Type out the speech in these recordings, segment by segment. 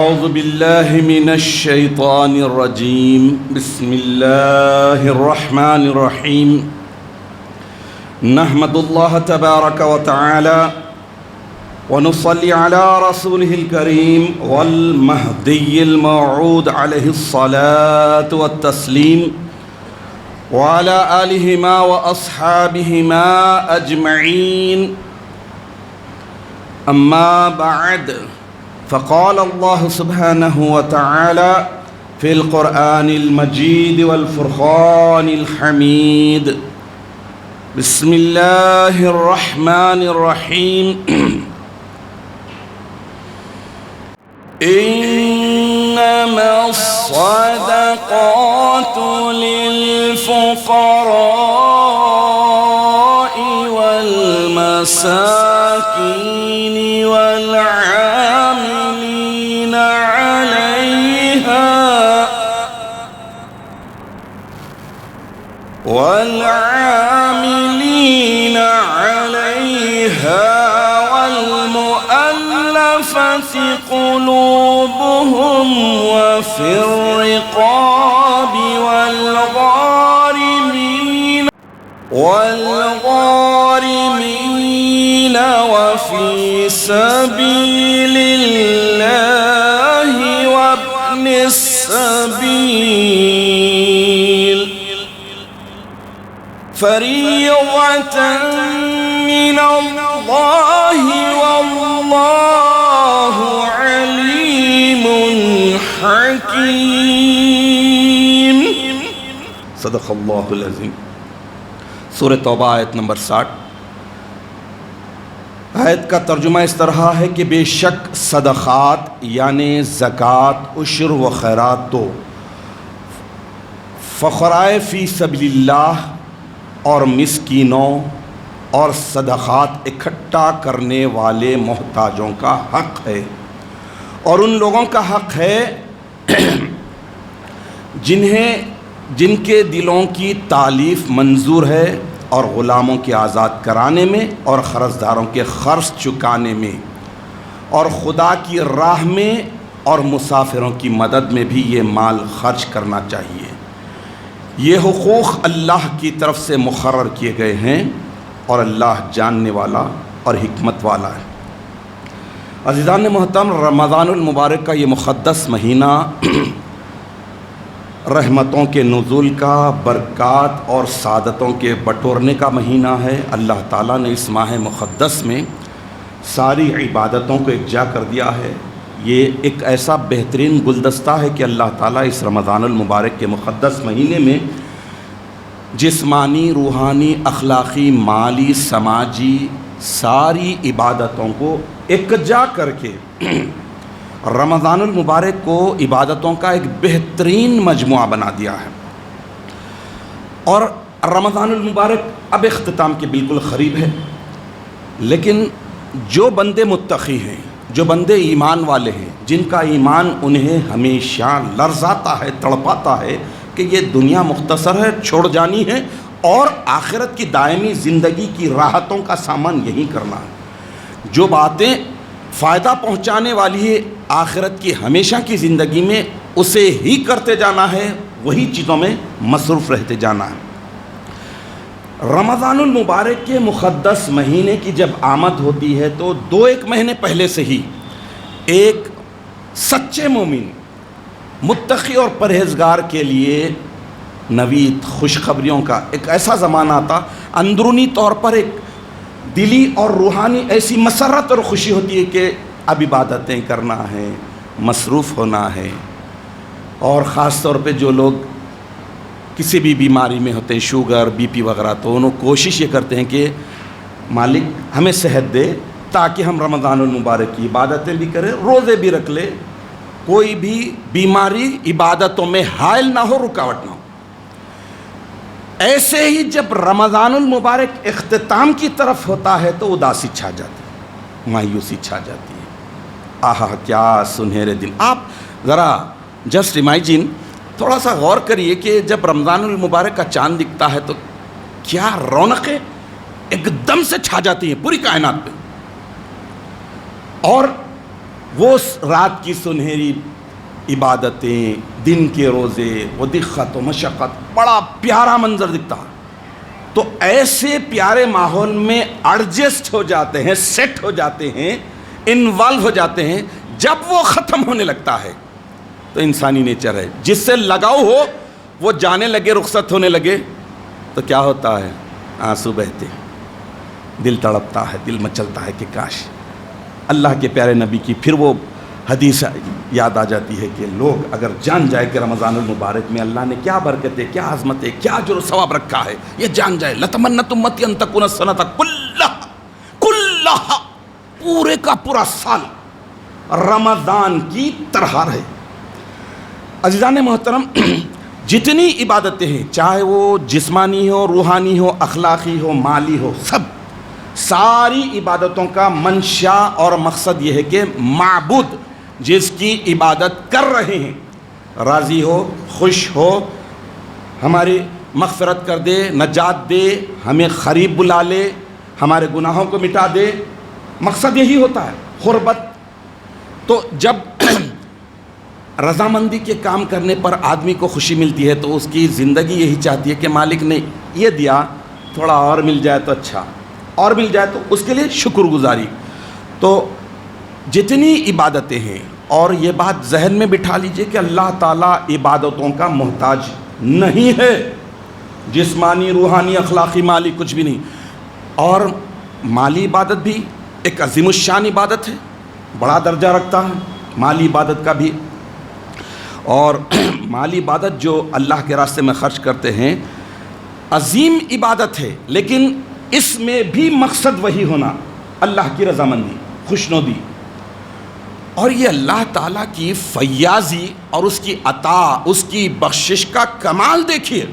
أعوذ بالله من الشيطان الرجيم. بسم الله الرحمن الرحيم. نحمد الله تبارك وتعالى ونصلي على رسوله الكريم والمهدي الموعود عليه الصلاة والتسليم وعلى آلهما وأصحابهما أجمعين. أما بعد، فقال الله سبحانه وتعالى في القرآن المجيد والفرقان الحميد. بسم الله الرحمن الرحيم. إنما الصدقات للفقراء والمساكين والعاملين عليها والمؤلفة قلوبهم وفي الرقاب والغارمين وفي سبيل الله وابن السبيل فريضة من الله والله عليم حكيم. صدق اللہ العظیم. سورہ توبہ آیت نمبر 60. آیت کا ترجمہ اس طرح ہے کہ بے شک صدقات یعنی زکوٰۃ، عشر و خیرات تو فقراء فی سبیل اللہ اور مسکینوں اور صدقات اکٹھا کرنے والے محتاجوں کا حق ہے، اور ان لوگوں کا حق ہے جن کے دلوں کی تالیف منظور ہے، اور غلاموں کے آزاد کرانے میں، اور قرضداروں کے قرض چکانے میں، اور خدا کی راہ میں اور مسافروں کی مدد میں بھی یہ مال خرچ کرنا چاہیے. یہ حقوق اللہ کی طرف سے مقرر کیے گئے ہیں، اور اللہ جاننے والا اور حکمت والا ہے. عزیزان محترم، رمضان المبارک کا یہ مقدس مہینہ رحمتوں کے نزول کا، برکات اور سعادتوں کے بٹورنے کا مہینہ ہے. اللہ تعالیٰ نے اس ماہ مقدس میں ساری عبادتوں کو یکجا کر دیا ہے. یہ ایک ایسا بہترین گلدستہ ہے کہ اللہ تعالیٰ اس رمضان المبارک کے مقدس مہینے میں جسمانی، روحانی، اخلاقی، مالی، سماجی ساری عبادتوں کو یکجا کر کے رمضان المبارک کو عبادتوں کا ایک بہترین مجموعہ بنا دیا ہے. اور رمضان المبارک اب اختتام کے بالکل قریب ہے، لیکن جو بندے متقی ہیں، جو بندے ایمان والے ہیں، جن کا ایمان انہیں ہمیشہ لرزاتا ہے، تڑپاتا ہے کہ یہ دنیا مختصر ہے، چھوڑ جانی ہے، اور آخرت کی دائمی زندگی کی راحتوں کا سامان یہی کرنا ہے. جو باتیں فائدہ پہنچانے والی ہے آخرت کی ہمیشہ کی زندگی میں، اسے ہی کرتے جانا ہے، وہی چیزوں میں مصروف رہتے جانا ہے. رمضان المبارک کے مقدس مہینے کی جب آمد ہوتی ہے تو 2-1 مہینے پہلے سے ہی ایک سچے مومن، متقی اور پرہیزگار کے لیے نوید، خوشخبریوں کا ایک ایسا زمانہ آتا، اندرونی طور پر ایک دلی اور روحانی ایسی مسرت اور خوشی ہوتی ہے کہ اب عبادتیں کرنا ہے، مصروف ہونا ہے. اور خاص طور پہ جو لوگ کسی بھی بیماری میں ہوتے ہیں، شوگر، بی پی وغیرہ، تو انہوں کوشش یہ کرتے ہیں کہ مالک ہمیں صحت دے تاکہ ہم رمضان المبارک کی عبادتیں بھی کریں، روزے بھی رکھ لیں، کوئی بھی بیماری عبادتوں میں حائل نہ ہو، رکاوٹ نہ ہو. ایسے ہی جب رمضان المبارک اختتام کی طرف ہوتا ہے تو اداسی چھا جاتی ہے، مایوسی چھا جاتی ہے. آہا کیا سنہرے دن. آپ ذرا جسٹ امیجن، تھوڑا سا غور کریے کہ جب رمضان المبارک کا چاند دکھتا ہے تو کیا رونقیں ایک دم سے چھا جاتی ہیں پوری کائنات پہ. اور وہ رات کی سنہری عبادتیں، دن کے روزے، وہ دقت و مشقت، بڑا پیارا منظر دکھتا ہے. تو ایسے پیارے ماحول میں ایڈجسٹ ہو جاتے ہیں، سیٹ ہو جاتے ہیں، انوالو ہو جاتے ہیں. جب وہ ختم ہونے لگتا ہے تو انسانی نیچر ہے، جس سے لگاؤ ہو وہ جانے لگے، رخصت ہونے لگے تو کیا ہوتا ہے؟ آنسو بہتے، دل تڑپتا ہے، دل مچلتا ہے کہ کاش اللہ کے پیارے نبی کی پھر وہ حدیث یاد آ جاتی ہے کہ لوگ اگر جان جائے کہ رمضان المبارک میں اللہ نے کیا برکتیں، کیا عظمتیں، کیا اجر و ثواب رکھا ہے، یہ جان جائے. لتمنت امتی ان تکون السنۃ کلھا، پورے کا پورا سال رمضان کی طرح رہے. عزیزان محترم، جتنی عبادتیں ہیں، چاہے وہ جسمانی ہو، روحانی ہو، اخلاقی ہو، مالی ہو، ساری عبادتوں کا منشا اور مقصد یہ ہے کہ معبود جس کی عبادت کر رہے ہیں راضی ہو، خوش ہو، ہماری مغفرت کر دے، نجات دے، ہمیں قریب بلا لے، ہمارے گناہوں کو مٹا دے. مقصد یہی ہوتا ہے، قربت. تو جب رضامندی کے کام کرنے پر آدمی کو خوشی ملتی ہے تو اس کی زندگی یہی چاہتی ہے کہ مالک نے یہ دیا، تھوڑا اور مل جائے تو اچھا، اور مل جائے تو اس کے لیے شکر گزاری. تو جتنی عبادتیں ہیں، اور یہ بات ذہن میں بٹھا لیجئے کہ اللہ تعالیٰ عبادتوں کا محتاج نہیں ہے، جسمانی، روحانی، اخلاقی، مالی کچھ بھی نہیں. اور مالی عبادت بھی ایک عظیم الشان عبادت ہے، بڑا درجہ رکھتا ہے مالی عبادت کا بھی. اور مالی عبادت جو اللہ کے راستے میں خرچ کرتے ہیں عظیم عبادت ہے، لیکن اس میں بھی مقصد وہی ہونا، اللہ کی رضامندی، خوشنودی. اور یہ اللہ تعالیٰ کی فیاضی اور اس کی عطا، اس کی بخشش کا کمال دیکھیے.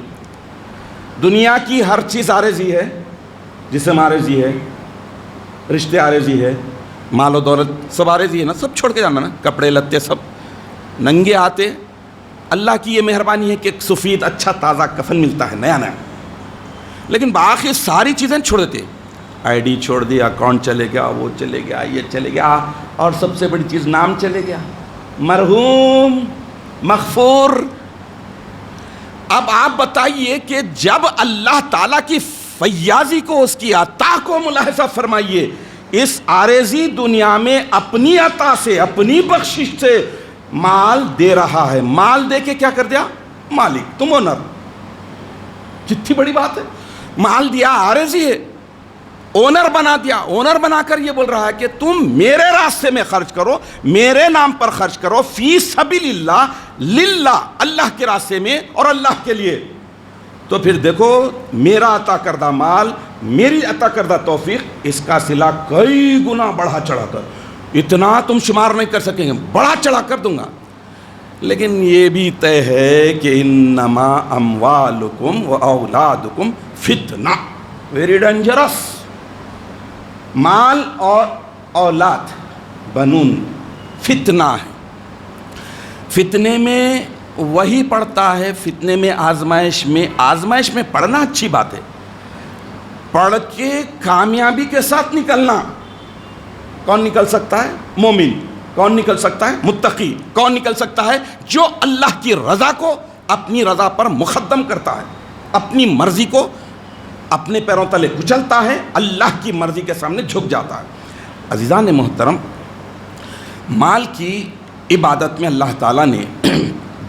دنیا کی ہر چیز عارضی ہے، جسم عارضی ہے، رشتے عارضی ہے، مال و دولت سب عارضی ہے نا، سب چھوڑ کے جانا نا، کپڑے لتے سب ننگے آتے. اللہ کی یہ مہربانی ہے کہ ایک سفید اچھا تازہ کفن ملتا ہے نیا نیا، لیکن باقی ساری چیزیں چھوڑ دیتے. آئی ڈی چھوڑ دیا، اکاؤنٹ چلے گیا، وہ چلے گیا، یہ چلے گیا، اور سب سے بڑی چیز نام چلے گیا، مرحوم، مغفور. اب آپ بتائیے کہ جب اللہ تعالیٰ کی فیاضی کو، اس کی عطا کو ملاحظہ فرمائیے، اس عارضی دنیا میں اپنی عطا سے، اپنی بخشش سے مال دے رہا ہے. مال دے کے کیا کر دیا؟ مالک، تم اونر. کتنی بڑی بات ہے، مال دیا، عارضی ہے، اونر بنا دیا. اونر بنا کر یہ بول رہا ہے کہ تم میرے راستے میں خرچ کرو، میرے نام پر خرچ کرو، فی سبیل اللہ، للہ، اللہ کے راستے میں اور اللہ کے لیے. تو پھر دیکھو، میرا عطا کردہ مال، میری عطا کردہ توفیق، اس کا صلہ کئی گنا بڑھا چڑھا کر، اتنا تم شمار نہیں کر سکیں گے، بڑھا چڑھا کر دوں گا. لیکن یہ بھی طے ہے کہ انما اموالکم و اولادکم فتنہ، ویری ڈینجرس. مال اور اولاد، بنون، فتنہ ہے. فتنے میں وہی پڑھتا ہے، فتنے میں، آزمائش میں پڑھنا اچھی بات ہے، پڑھ کے کامیابی کے ساتھ نکلنا. کون نکل سکتا ہے؟ مومن. کون نکل سکتا ہے؟ متقی. کون نکل سکتا ہے؟ جو اللہ کی رضا کو اپنی رضا پر مقدم کرتا ہے، اپنی مرضی کو اپنے پیروں تلے کچلتا ہے، اللہ کی مرضی کے سامنے جھک جاتا ہے. عزیزان محترم، مال کی عبادت میں اللہ تعالیٰ نے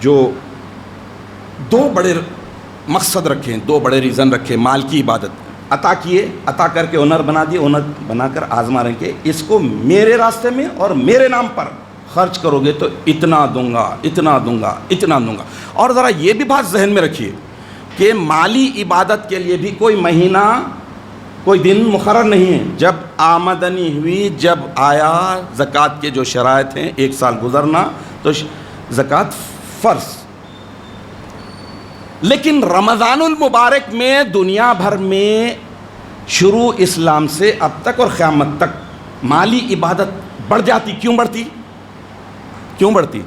جو دو بڑے مقصد رکھے ہیں، دو بڑے ریزن رکھے مال کی عبادت. عطا کیے، عطا کر کے اونر بنا دیے، اونر بنا کر آزما رہے کہ اس کو میرے راستے میں اور میرے نام پر خرچ کرو گے تو اتنا دوں گا، اتنا دوں گا، اتنا دوں گا. اور ذرا یہ بھی بات ذہن میں رکھیے کہ مالی عبادت کے لیے بھی کوئی مہینہ، کوئی دن مقرر نہیں ہے. جب آمدنی ہوئی، جب آیا، زکوٰۃ کے جو شرائط ہیں، 1 سال گزرنا تو زکوٰۃ فرض. لیکن رمضان المبارک میں دنیا بھر میں شروع اسلام سے اب تک اور قیامت تک مالی عبادت بڑھ جاتی. کیوں بڑھتی؟ کیوں بڑھتی؟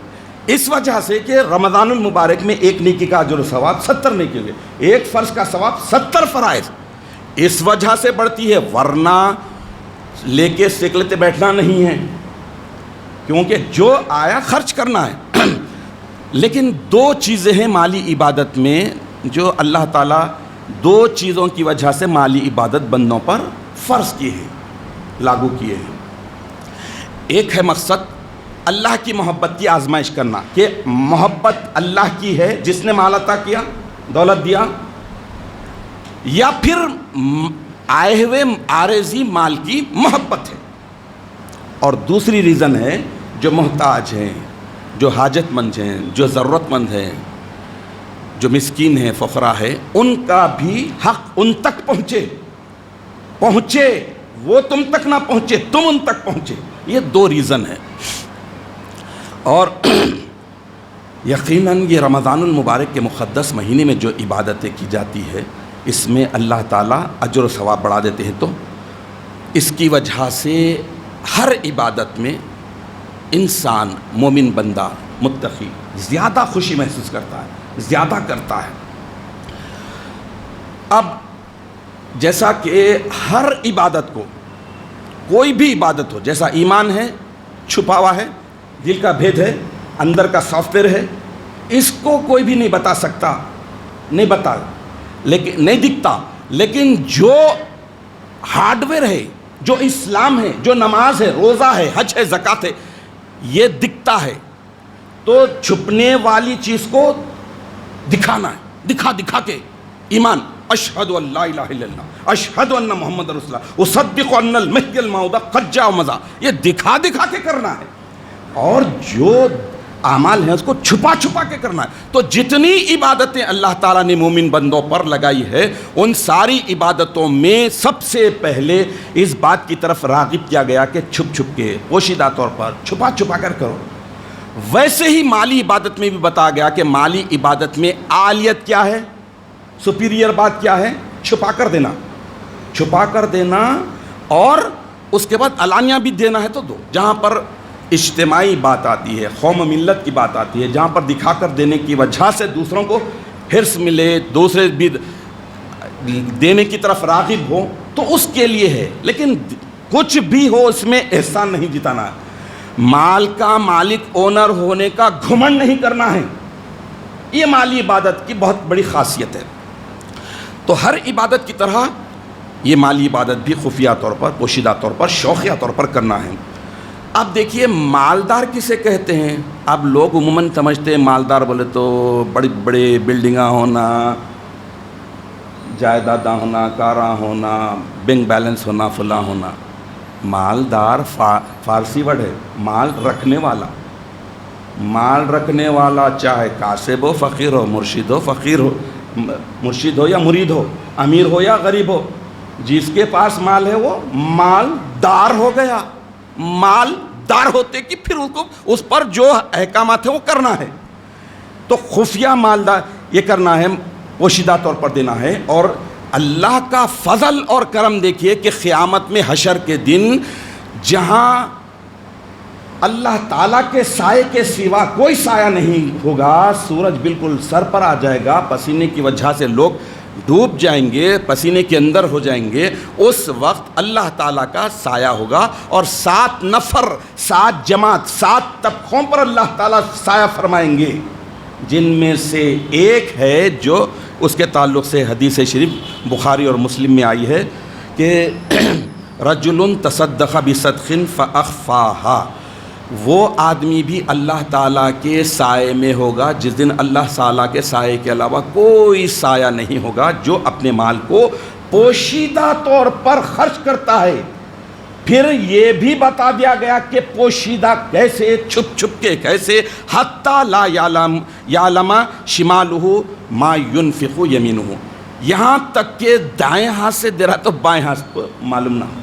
اس وجہ سے کہ رمضان المبارک میں ایک نیکی کا اجر و ثواب 70 نیکی ہوئے، ایک فرض کا ثواب 70 فرائض. اس وجہ سے بڑھتی ہے، ورنہ لے کے سکلتے بیٹھنا نہیں ہے. کیونکہ جو آیا خرچ کرنا ہے لیکن دو چیزیں ہیں مالی عبادت میں جو اللہ تعالیٰ دو چیزوں کی وجہ سے مالی عبادت بندوں پر فرض کی ہے، لاگو کیے ہیں۔ ایک ہے مقصد اللہ کی محبت کی آزمائش کرنا، کہ محبت اللہ کی ہے جس نے مال عطا کیا، دولت دیا، یا پھر آئے ہوئے عارضی مال کی محبت ہے۔ اور دوسری ریزن ہے جو محتاج ہیں، جو حاجت مند ہیں، جو ضرورت مند ہیں، جو مسکین ہیں، فقراء ہے، ان کا بھی حق ان تک پہنچے، وہ تم تک نہ پہنچے، تم ان تک پہنچے۔ یہ دو ریزن ہے۔ اور یقیناً یہ رمضان المبارک کے مقدس مہینے میں جو عبادتیں کی جاتی ہے اس میں اللہ تعالیٰ اجر و ثواب بڑھا دیتے ہیں، تو اس کی وجہ سے ہر عبادت میں انسان، مومن بندہ، متقی زیادہ خوشی محسوس کرتا ہے، زیادہ کرتا ہے۔ اب جیسا کہ ہر عبادت کو، کوئی بھی عبادت ہو، جیسا ایمان ہے چھپا ہوا ہے، دل کا بھید ہے، اندر کا سافٹ ویئر ہے، اس کو کوئی بھی نہیں بتا سکتا، لیکن نہیں دکھتا، لیکن جو ہارڈ ویئر ہے، جو اسلام ہے، جو نماز ہے، روزہ ہے، حج ہے، زکوٰۃ ہے، یہ دکھتا ہے۔ تو چھپنے والی چیز کو دکھانا ہے، دکھا کے ایمان، اشہد ان لا الہ الا اللہ، اشہد ان محمد رسول اللہ، اصدق ان المہدی الموعود قد جاء مضا، یہ دکھا کے کرنا ہے۔ اور جو اعمال ہیں اس کو چھپا کے کرنا ہے۔ تو جتنی عبادتیں اللہ تعالیٰ نے مومن بندوں پر لگائی ہے ان ساری عبادتوں میں سب سے پہلے اس بات کی طرف راغب کیا گیا کہ چھپ کے، پوشیدہ طور پر چھپا کر کرو۔ ویسے ہی مالی عبادت میں بھی بتایا گیا کہ مالی عبادت میں عالیت کیا ہے، سپیریئر بات کیا ہے، چھپا کر دینا، اور اس کے بعد علانیہ بھی دینا ہے تو دو۔ جہاں پر اجتماعی بات آتی ہے، قوم و ملت کی بات آتی ہے، جہاں پر دکھا کر دینے کی وجہ سے دوسروں کو حرص ملے، دوسرے بھی دینے کی طرف راغب ہو، تو اس کے لیے ہے۔ لیکن کچھ بھی ہو اس میں احسان نہیں جتانا ہے، مال کا مالک، اونر ہونے کا گھمنڈ نہیں کرنا ہے۔ یہ مالی عبادت کی بہت بڑی خاصیت ہے۔ تو ہر عبادت کی طرح یہ مالی عبادت بھی خفیہ طور پر، پوشیدہ طور پر، شوقیہ طور پر کرنا ہے۔ اب دیکھیے مالدار کسے کہتے ہیں؟ اب لوگ عموماً سمجھتے ہیں مالدار بولے تو بڑی بڑی بلڈنگاں ہونا، جائیداداں ہونا، کاراں ہونا، بینک بیلنس ہونا، فلاں ہونا۔ مالدار فارسی ورڈ ہے، مال رکھنے والا چاہے کاسب ہو، فقیر ہو، مرشد ہو یا مرید ہو، امیر ہو یا غریب ہو، جس کے پاس مال ہے وہ مالدار ہو گیا۔ مالدار ہوتے کہ پھر اس پر جو احکامات ہیں وہ کرنا ہے۔ تو خفیہ مالدار یہ کرنا ہے، پوشیدہ طور پر دینا ہے۔ اور اللہ کا فضل اور کرم دیکھیے کہ قیامت میں حشر کے دن جہاں اللہ تعالیٰ کے سائے کے سوا کوئی سایہ نہیں ہوگا، سورج بالکل سر پر آ جائے گا، پسینے کی وجہ سے لوگ ڈوب جائیں گے، پسینے کے اندر ہو جائیں گے، اس وقت اللہ تعالیٰ کا سایہ ہوگا۔ اور 7 نفر، 7 جماعت، 7 طبقوں پر اللہ تعالیٰ سایہ فرمائیں گے، جن میں سے ایک ہے جو اس کے تعلق سے حدیث شریف بخاری اور مسلم میں آئی ہے کہ رجل تصدق بصدق فاخفاها، وہ آدمی بھی اللہ تعالیٰ کے سائے میں ہوگا جس دن اللہ تعالیٰ کے سائے کے علاوہ کوئی سایہ نہیں ہوگا، جو اپنے مال کو پوشیدہ طور پر خرچ کرتا ہے۔ پھر یہ بھی بتا دیا گیا کہ پوشیدہ کیسے، چھپ کے کیسے، حتی لا یعلم شمالہ ما ينفق یمینہ، یہاں تک کہ دائیں ہاتھ سے دے رہا تو بائیں ہاتھ کو معلوم نہ ہو۔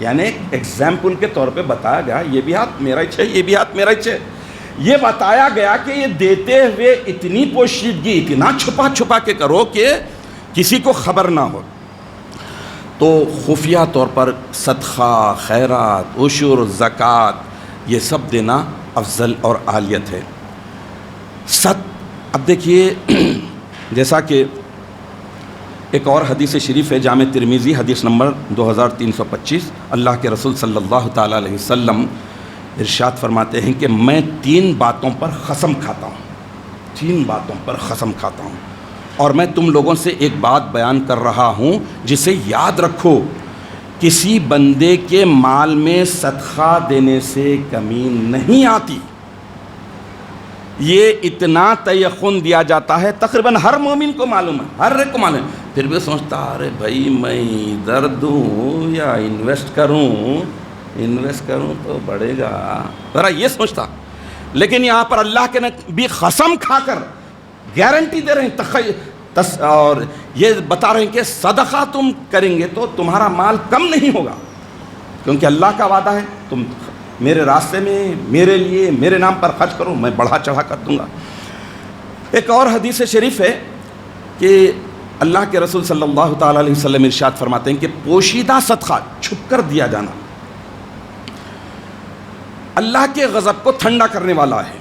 یعنی ایگزامپل کے طور پہ بتایا گیا یہ بھی ہاتھ میرا ہی ہے، یہ بھی ہاتھ میرا ہی ہے۔ یہ بتایا گیا کہ یہ دیتے ہوئے اتنی پوشیدگی، اتنا چھپا کے کرو کہ کسی کو خبر نہ ہو۔ تو خفیہ طور پر صدقہ، خیرات، عشر، زکوٰۃ، یہ سب دینا افضل اور عالیت ہے۔ اب دیکھیے جیسا کہ ایک اور حدیث شریف ہے جامع ترمذی حدیث نمبر 2325، اللہ کے رسول صلی اللہ تعالیٰ علیہ وسلم ارشاد فرماتے ہیں کہ میں 3 باتوں پر قسم کھاتا ہوں، 3 باتوں پر قسم کھاتا ہوں، اور میں تم لوگوں سے ایک بات بیان کر رہا ہوں جسے یاد رکھو، کسی بندے کے مال میں صدقہ دینے سے کمی نہیں آتی۔ یہ اتنا تیقن دیا جاتا ہے، تقریباً ہر مومن کو معلوم ہے، ہر ایک کو معلوم ہے، پھر بھی سوچتا ارے بھائی میں ادھر دوں یا انویسٹ کروں تو بڑھے گا، ذرا یہ سوچتا۔ لیکن یہاں پر اللہ کے نبی قسم کھا کر گارنٹی دے رہے ہیں اور یہ بتا رہے ہیں کہ صدقہ تم کریں گے تو تمہارا مال کم نہیں ہوگا، کیونکہ اللہ کا وعدہ ہے تم میرے راستے میں میرے لیے میرے نام پر خرچ کرو، میں بڑھا چڑھا کر دوں گا۔ ایک اور حدیث شریف ہے کہ اللہ کے رسول صلی اللہ تعالیٰ علیہ وسلم ارشاد فرماتے ہیں کہ پوشیدہ صدقہ چھپ کر دیا جانا اللہ کے غضب کو ٹھنڈا کرنے والا ہے،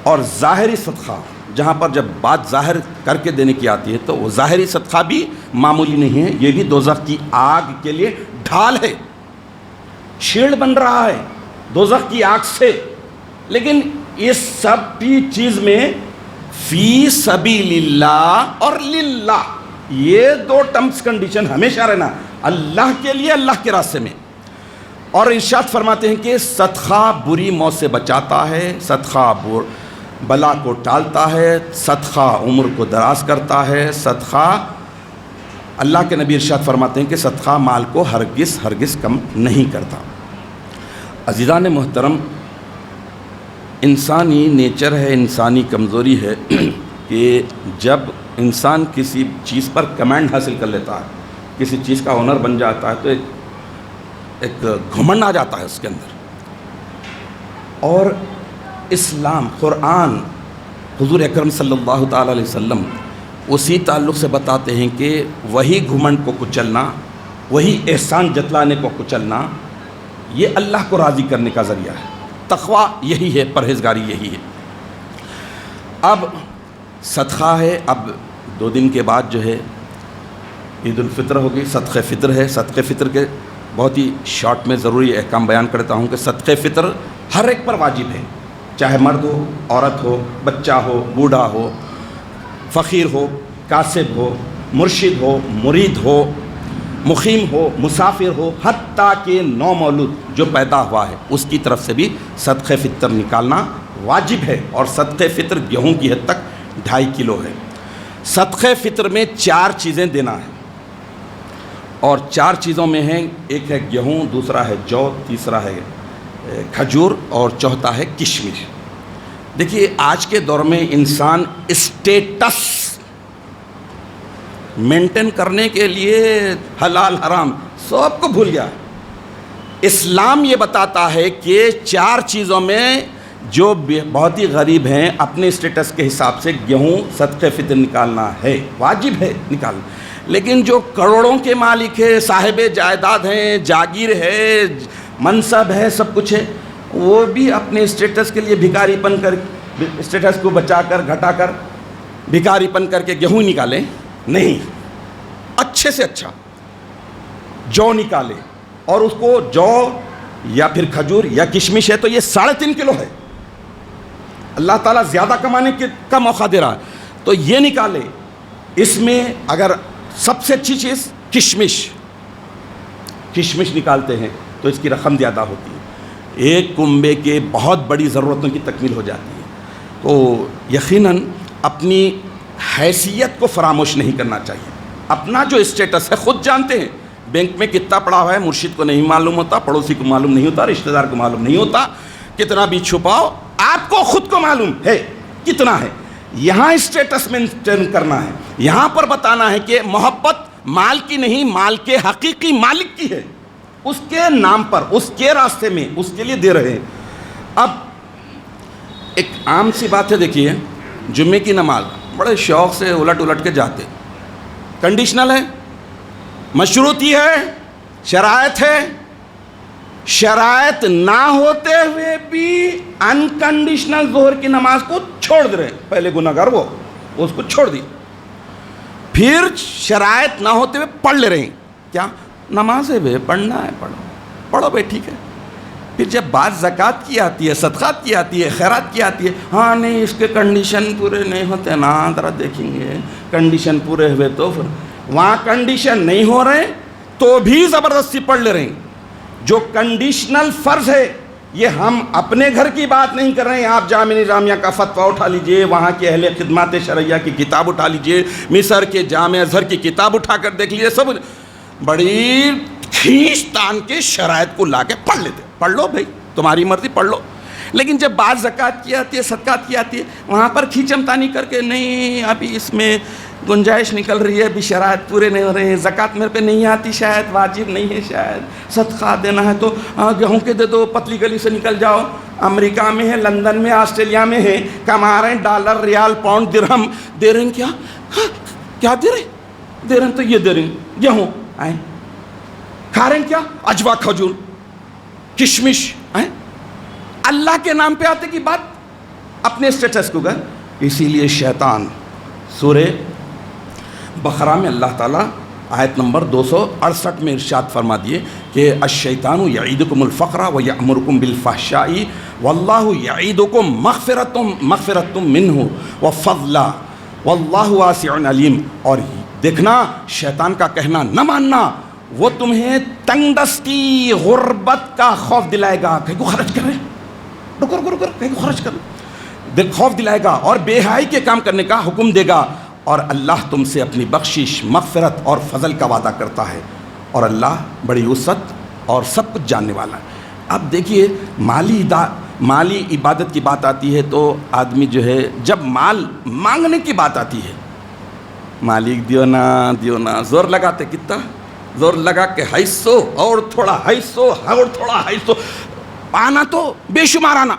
اور ظاہری صدقہ جہاں پر جب بات ظاہر کر کے دینے کی آتی ہے تو وہ ظاہری صدقہ بھی معمولی نہیں ہے، یہ بھی دوزخ کی آگ کے لیے ڈھال ہے، شیلڈ بن رہا ہے دوزخ کی آگ سے۔ لیکن اس سب بھی چیز میں فی سبیل اللہ اور للہ، یہ 2 ٹرمز کنڈیشن ہمیشہ رہنا، اللہ کے لیے، اللہ کے راستے میں۔ اور ارشاد فرماتے ہیں کہ صدقہ بری موت سے بچاتا ہے، صدقہ بلا کو ٹالتا ہے، صدقہ عمر کو دراز کرتا ہے، صدقہ، اللہ کے نبی ارشاد فرماتے ہیں کہ صدقہ مال کو ہرگز کم نہیں کرتا۔ عزیزان محترم، انسانی نیچر ہے، انسانی کمزوری ہے کہ جب انسان کسی چیز پر کمانڈ حاصل کر لیتا ہے، کسی چیز کا ہنر بن جاتا ہے تو ایک گھمنڈ آ جاتا ہے اس کے اندر۔ اور اسلام، قرآن، حضور اکرم صلی اللہ تعالیٰ علیہ وسلم اسی تعلق سے بتاتے ہیں کہ وہی گھمنڈ کو کچلنا، وہی احسان جتلانے کو کچلنا، یہ اللہ کو راضی کرنے کا ذریعہ ہے۔ تقویٰ یہی ہے، پرہیزگاری یہی ہے۔ اب صدقہ ہے، اب 2 دن کے بعد جو ہے عید الفطر ہوگی، صدقہ فطر ہے۔ صدقہ فطر کے بہت ہی شارٹ میں ضروری احکام بیان کرتا ہوں کہ صدقہ فطر ہر ایک پر واجب ہے، چاہے مرد ہو، عورت ہو، بچہ ہو، بوڑھا ہو، فقیر ہو، کاسب ہو، مرشد ہو، مرید ہو، مقیم ہو، مسافر ہو، حتیٰ کہ نومولود جو پیدا ہوا ہے اس کی طرف سے بھی صدقہ فطر نکالنا واجب ہے۔ اور صدقہ فطر گیہوں کی حد تک 2.5 کلو ہے۔ صدقہ فطر میں 4 چیزیں دینا ہے، اور 4 چیزوں میں ہیں، ایک ہے گیہوں، دوسرا ہے جو، تیسرا ہے کھجور، اور چوتھا ہے کشمش۔ دیکھیے آج کے دور میں انسان اسٹیٹس مینٹین کرنے کے لیے حلال حرام سب کو بھول گیا۔ اسلام یہ بتاتا ہے کہ 4 چیزوں میں جو بہت ہی غریب ہیں اپنے اسٹیٹس کے حساب سے گیہوں صدقہ فطر نکالنا ہے، واجب ہے نکالنا۔ لیکن جو کروڑوں کے مالک ہے، صاحب جائیداد ہیں، جاگیر ہے، منصب ہے، سب کچھ ہے، وہ بھی اپنے اسٹیٹس کے لیے بھکاری پن کر، اسٹیٹس کو بچا کر گھٹا کر بھکاری پن کر کے گیہوں نکالیں نہیں، اچھے سے اچھا جو نکالے، اور اس کو جو یا پھر کھجور یا کشمش ہے تو یہ 3.5 کلو ہے، اللہ تعالیٰ زیادہ کمانے کا موقع دے رہا ہے تو یہ نکالے۔ اس میں اگر سب سے اچھی چیز کشمش نکالتے ہیں تو اس کی رقم زیادہ ہوتی ہے، ایک کنبے کے بہت بڑی ضرورتوں کی تکمیل ہو جاتی ہے۔ تو یقیناً اپنی حیثیت کو فراموش نہیں کرنا چاہیے، اپنا جو اسٹیٹس ہے خود جانتے ہیں، بینک میں کتنا پڑا ہوا ہے مرشد کو نہیں معلوم ہوتا، پڑوسی کو معلوم نہیں ہوتا، رشتہ دار کو معلوم نہیں ہوتا، کتنا بھی چھپاؤ آپ کو خود کو معلوم ہے کتنا ہے۔ یہاں اسٹیٹس مینٹین کرنا ہے، یہاں پر بتانا ہے کہ محبت مال کی نہیں، مال کے حقیقی مالک کی ہے، اس کے نام پر، اس کے راستے میں، اس کے لیے دے رہے ہیں۔ اب ایک عام سی بات ہے، دیکھیے جمعے کی نماز بڑے شوق سے الٹ کے جاتے، کنڈیشنل ہے، مشروطی ہے، شرائط ہے، شرائط نہ ہوتے ہوئے بھی انکنڈیشنل ظہر کی نماز کو چھوڑ دے رہے ہیں، پہلے گناہگار وہ اس کو چھوڑ دی، پھر شرائط نہ ہوتے ہوئے پڑھ لے رہے ہیں، کیا نماز ہے بے، پڑھنا ہے پڑھو بھائی ٹھیک ہے، پھر جب بات زکوٰۃ کی آتی ہے، صدقات کی آتی ہے، خیرات کی آتی ہے، ہاں نہیں اس کے کنڈیشن پورے نہیں ہوتے نا، ذرا دیکھیں گے کنڈیشن پورے ہوئے تو پھر وہاں کنڈیشن نہیں ہو رہے تو بھی زبردستی پڑھ لے رہے ہیں۔ جو کنڈیشنل فرض ہے، یہ ہم اپنے گھر کی بات نہیں کر رہے ہیں۔ آپ جامعہ نظامیہ کا فتویٰ اٹھا لیجئے، وہاں کے اہل خدمات شرعیہ کی کتاب اٹھا لیجئے، مصر کے جامعہ ازہر کی کتاب اٹھا کر دیکھ لیجئے، سب بڑی کھینچ تان کے شرائط کو لا کے پڑھ لیتے، پڑھ لو بھائی تمہاری مرضی پڑھ لو۔ لیکن جب بات زکوٰۃ کی آتی ہے، صدقات کی آتی ہے، وہاں پر کھینچم تانی کر کے نہیں ابھی اس میں گنجائش نکل رہی ہے، ابھی شرائط پورے نہیں ہو رہے ہیں، زکوٰۃ میرے پہ نہیں آتی، شاید واجب نہیں ہے، شاید صدقات دینا ہے تو گیہوں کے دے دو، پتلی گلی سے نکل جاؤ۔ امریکہ میں ہے، لندن میں، آسٹریلیا میں ہے، کما رہے ہیں ڈالر، ریال، پاؤنڈ، درہم، دے رہے ہیں کیا؟ کیا دے رہے ہیں؟ دے رہے ہیں تو یہ دے رہے ہیں گیہوں، کھا رہے ہیں کیا؟ اجوا، کھجور، کشمش، اللہ کے نام پہ آتے کی بات اپنے اسٹیٹس کو گئے۔ اسی لیے شیطان سورہ بقرہ میں اللہ تعالیٰ آیت نمبر 268 میں ارشاد فرما دیے کہ الشیطان یعیدکم الفقر ویأمرکم بالفحشاء واللہ یعیدکم مغفرۃ منہ وفضلا واللہ واسع علیم۔ اور دیکھنا خیران کا کہنا نہ ماننا، وہ تمہیں تنگ دستی، غربت کا خوف دلائے گا، کہیں کو خرچ کر رہے ہیں، رکو کہیں کو خرچ کر، خوف دلائے گا اور بے حیائی کے کام کرنے کا حکم دے گا، اور اللہ تم سے اپنی بخشش، مغفرت اور فضل کا وعدہ کرتا ہے، اور اللہ بڑی وسعت اور سب کچھ جاننے والا ہے۔ اب دیکھیے مالی عبادت کی بات آتی ہے تو آدمی جو ہے جب مال مانگنے کی بات آتی ہے، مالک دیو نا زور لگاتے، کتنا زور لگا کے 250 اور تھوڑا 250 اور تھوڑا 250 آنا تو بے شمار آنا،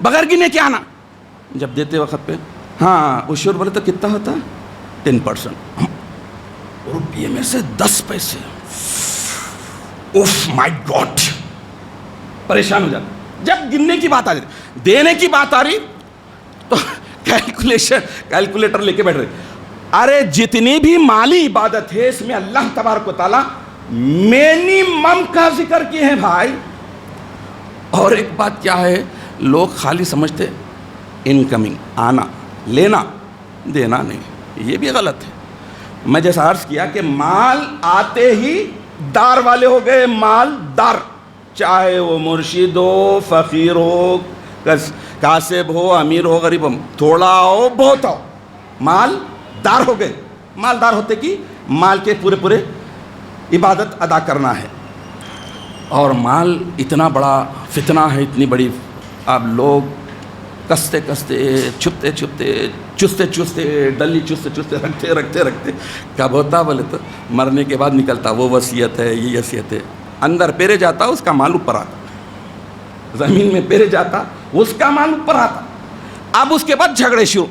بغیر گنے کے آنا۔ جب دیتے وقت پہ ہاں اشور بولے تو کتنا ہوتا؟ 10%، روپیے میں سے 10 پیسے، اوف مائی گاڈ، پریشان ہو جاتا۔ جب گننے کی بات آ رہی، دینے کی بات آ رہی تو کیلکولیٹر لے کے بیٹھ رہے۔ ارے جتنی بھی مالی عبادت ہے اس میں اللہ تبارک و تعالیٰ منیمم کا ذکر کیے ہیں بھائی۔ اور ایک بات کیا ہے، لوگ خالی سمجھتے انکمنگ، آنا، لینا، دینا نہیں، یہ بھی غلط ہے۔ میں جیسا عرض کیا کہ مال آتے ہی دار والے ہو گئے، مال دار، چاہے وہ مرشد ہو، فقیر ہو، کاسب ہو، امیر ہو، غریب ہو، تھوڑا ہو بہت ہو، مال دار ہو گئے۔ مالدار ہوتے کی مال کے پورے عبادت ادا کرنا ہے۔ اور مال اتنا بڑا فتنہ ہے، اتنی بڑی، اب لوگ کستے چھپتے چستے ڈلی چستے رکھتے کب ہوتا بولے تو مرنے کے بعد نکلتا، وہ وصیت ہے، یہ وصیت ہے، اندر پیرے جاتا اس کا مال اوپر آتا، زمین میں پیرے جاتا اس کا مال اوپر آتا۔ اب اس کے بعد جھگڑے شروع،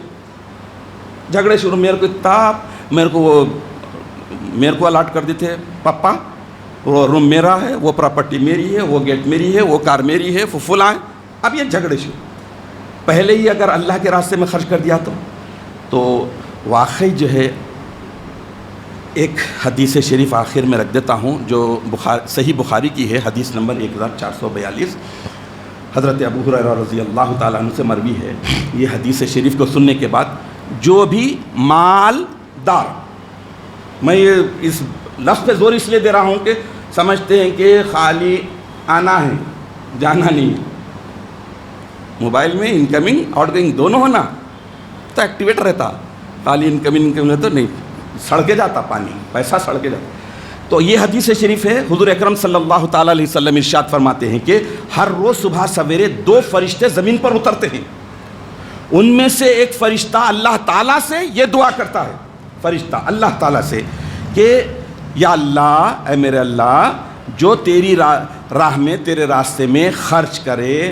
میرے کو الاٹ کر دیتے پپا، وہ روم میرا ہے، وہ پراپرٹی میری ہے، وہ گیٹ میری ہے، وہ کار میری ہے، فلاں ہے۔ اب یہ جھگڑے شروع، پہلے ہی اگر اللہ کے راستے میں خرچ کر دیا تو واقعی جو ہے ایک حدیث شریف آخر میں رکھ دیتا ہوں جو صحیح بخاری کی ہے، حدیث نمبر 1442، حضرت ابو ہریرہ رضی اللہ تعالیٰ عنہ سے مروی ہے۔ یہ حدیث شریف کو سننے کے بعد جو بھی مالدار، میں یہ اس لفظ پہ زور اس لیے دے رہا ہوں کہ سمجھتے ہیں کہ خالی آنا ہے، جانا نہیں ہے، موبائل میں انکمنگ آؤٹ گوئنگ دونوں ہونا تو ایکٹیویٹ رہتا، خالی انکمنگ تو نہیں، سڑ کے جاتا پانی، پیسہ سڑ کے جاتا۔ تو یہ حدیث شریف ہے، حضور اکرم صلی اللہ تعالیٰ علیہ وسلم ارشاد فرماتے ہیں کہ ہر روز صبح سویرے 2 فرشتے زمین پر اترتے ہیں، ان میں سے ایک فرشتہ اللہ تعالیٰ سے یہ دعا کرتا ہے، فرشتہ اللہ تعالیٰ سے کہ یا اللہ، اے میرے اللہ، جو تیری راہ میں، تیرے راستے میں خرچ کرے،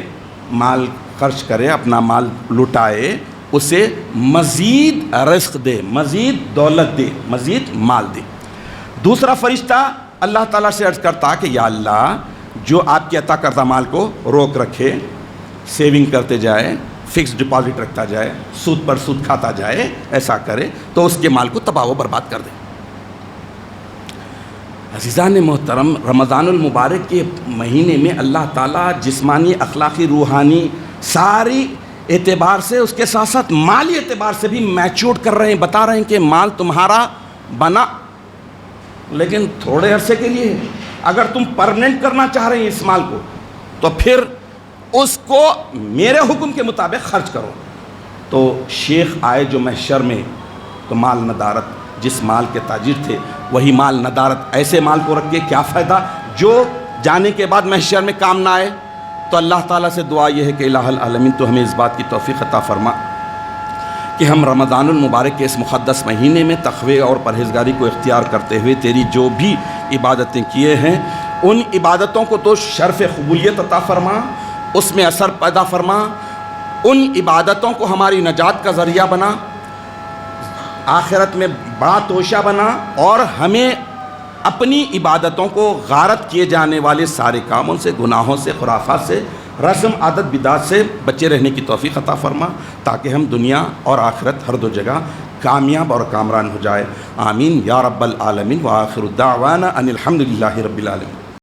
مال خرچ کرے، اپنا مال لٹائے، اسے مزید رزق دے، مزید دولت دے، مزید مال دے۔ دوسرا فرشتہ اللہ تعالیٰ سے عرض کرتا کہ یا اللہ، جو آپ کے عطا کردہ مال کو روک رکھے، سیونگ کرتے جائے، فکس ڈپازٹ رکھتا جائے، سود پر سود کھاتا جائے، ایسا کرے تو اس کے مال کو تباہ و برباد کر دے۔ عزیزان محترم، رمضان المبارک کے مہینے میں اللہ تعالیٰ جسمانی، اخلاقی، روحانی ساری اعتبار سے، اس کے ساتھ ساتھ مالی اعتبار سے بھی میچور کر رہے ہیں، بتا رہے ہیں کہ مال تمہارا بنا لیکن تھوڑے عرصے کے لیے ہے۔ اگر تم پرمننٹ کرنا چاہ رہے ہیں اس مال کو تو پھر اس کو میرے حکم کے مطابق خرچ کرو۔ تو شیخ آئے جو محشر میں تو مال ندارت، جس مال کے تاجر تھے وہی مال ندارت، ایسے مال کو رکھ کے کیا فائدہ جو جانے کے بعد محشر میں کام نہ آئے۔ تو اللہ تعالیٰ سے دعا یہ ہے کہ الہ العالمین تو ہمیں اس بات کی توفیق عطا فرما کہ ہم رمضان المبارک کے اس مقدس مہینے میں تقوی اور پرہیزگاری کو اختیار کرتے ہوئے تیری جو بھی عبادتیں کیے ہیں ان عبادتوں کو تو شرف قبولیت عطا فرما، اس میں اثر پیدا فرما، ان عبادتوں کو ہماری نجات کا ذریعہ بنا، آخرت میں بڑا توشہ بنا، اور ہمیں اپنی عبادتوں کو غارت کیے جانے والے سارے کاموں سے، گناہوں سے، خرافات سے، رسم عادت بدعات سے بچے رہنے کی توفیق عطا فرما تاکہ ہم دنیا اور آخرت ہر دو جگہ کامیاب اور کامران ہو جائے۔ آمین یا رب العالمین، وآخر دعوانا ان الحمد للہ رب العالمین۔